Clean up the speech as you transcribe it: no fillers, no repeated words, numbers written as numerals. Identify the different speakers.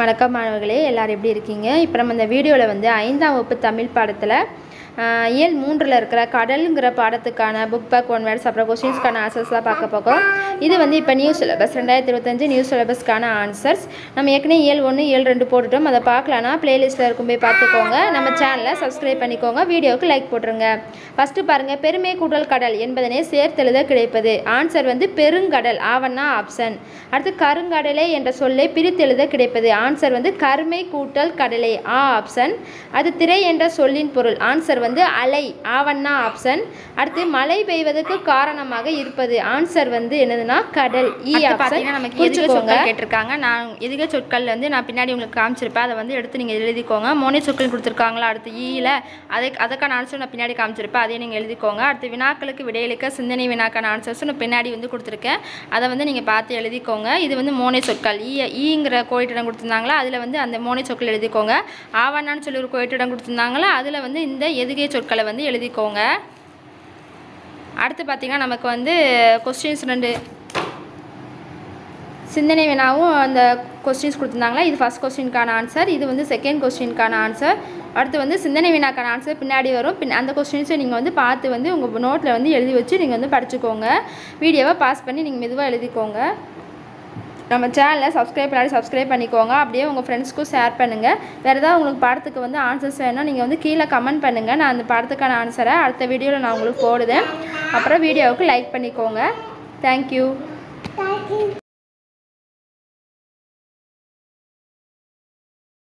Speaker 1: வணக்கம் மாணவர்களே, எல்லாரும் எப்படி இருக்கீங்க? இப்போ நம்ம இந்த வீடியோவில் வந்து 5ஆம் வகுப்பு தமிழ் பாடத்தில் இயல் 3ல் இருக்கிற கடலுங்கிற பாடத்துக்கான புக் பேக் 1 வேர்ட்ஸ் அப்புறம் கொஸ்டின்ஸ்க்கான ஆன்சர்ஸ்லாம் பார்க்க போகிறோம். இது வந்து இப்போ நியூ சிலபஸ் 2025 நியூ சிலபஸ்க்கான ஆன்சர்ஸ். நம்ம ஏற்கனவே இயல் 1 இயல் 2 போட்டுட்டோம். அதை பார்க்கலன்னா பிளேலிஸ்ட்டில் இருக்கும் போய் பார்த்துக்கோங்க. நம்ம சேனலை சப்ஸ்கிரைப் பண்ணிக்கோங்க. வீடியோவுக்கு லைக் போட்டுருங்க. ஃபஸ்ட்டு பாருங்கள், பெருமை கூட்டல் கடல் என்பதனை சேர்த்தெழுத கிடைப்பது. ஆன்சர் வந்து பெருங்கடல், ஆவண்ணா ஆப்ஷன். அடுத்து கருங்கடலை என்ற சொல்லை பிரித்தெழுத கிடைப்பது. ஆன்சர் வந்து கருமை கூட்டல் கடலை, ஆ ஆப்ஷன். அது திரை என்ற சொல்லின் பொருள். ஆன்சர் வந்து அலை, ஆவண்ணா ஆப்ஷன். அடுத்து மழை பெய்வதற்கு காரணமாக இருப்பது. ஆன்சர் வந்து என்னதுன்னா கடல், ஈ ஆப்ஷன். நமக்கு எதுக சொற்கள் கேட்டிருக்காங்க. நான் எதுக சொற்கள் வந்து நான் பின்னாடி உங்களுக்கு காமிச்சிருப்பேன். அதை வந்து எடுத்து நீங்கள் எழுதிக்கோங்க. மோனை சொற்கள் கொடுத்துருக்காங்களா அடுத்து ஈயில், அதுக்கான ஆன்சர் நான் பின்னாடி காமிச்சிருப்பேன். அதையும் நீங்கள் எழுதிக்கோங்க. அடுத்து வினாக்களுக்கு விடையளிக்க சிந்தனை வினாக்கான ஆன்சர்ஸும் நான் பின்னாடி வந்து கொடுத்துருக்கேன். அதை வந்து நீங்கள் பார்த்து எழுதிக்கோங்க. இது வந்து மோனை சொற்கள். ஈங்கிற கோயிட்டிடம் கொடுத்துருந்தாங்களா, அதில் வந்து அந்த மோனை சொற்கள் எழுதிக்கோங்க. ஆவண்ணான்னு சொல்லி ஒரு கோயிட்டிடம் கொடுத்துருந்தாங்களா, அதில் வந்து இந்த எதுகை சொற்களை வந்து எழுதிக்கோங்க. அடுத்து பார்த்திங்கன்னா நமக்கு வந்து கொஸ்டின்ஸ் 2 சிந்தனை வினாவும் அந்த கொஸ்டின்ஸ் கொடுத்துருந்தாங்களா. இது ஃபஸ்ட் கொஸ்டினுக்கான ஆன்சர், இது வந்து செகண்ட் கொஸ்டினுக்கான ஆன்சர். அடுத்து வந்து சிந்தனை வினாக்கான ஆன்சர் பின்னாடி வரும். அந்த கொஸ்டின்ஸை நீங்கள் வந்து பார்த்து வந்து உங்கள் நோட்டில் வந்து எழுதி வச்சு நீங்கள் வந்து படிச்சுக்கோங்க. வீடியோவை பாஸ் பண்ணி நீங்கள் மெதுவாக எழுதிக்கோங்க. நம்ம சேனலை சப்ஸ்கிரைப் பண்ணிக்கோங்க. அப்படியே உங்கள் ஃப்ரெண்ட்ஸ்க்கும் ஷேர் பண்ணுங்கள். வேறு ஏதாவது உங்களுக்கு பாடத்துக்கு வந்து ஆன்சர்ஸ் வேணும்னா நீங்கள் வந்து கீழே கமெண்ட் பண்ணுங்கள். நான் அந்த பாடத்துக்கான ஆன்சரை அடுத்த வீடியோவில் நான் உங்களுக்கு போடுவேன். அப்புறம் வீடியோவுக்கு லைக் பண்ணிக்கோங்க. தேங்க்யூ.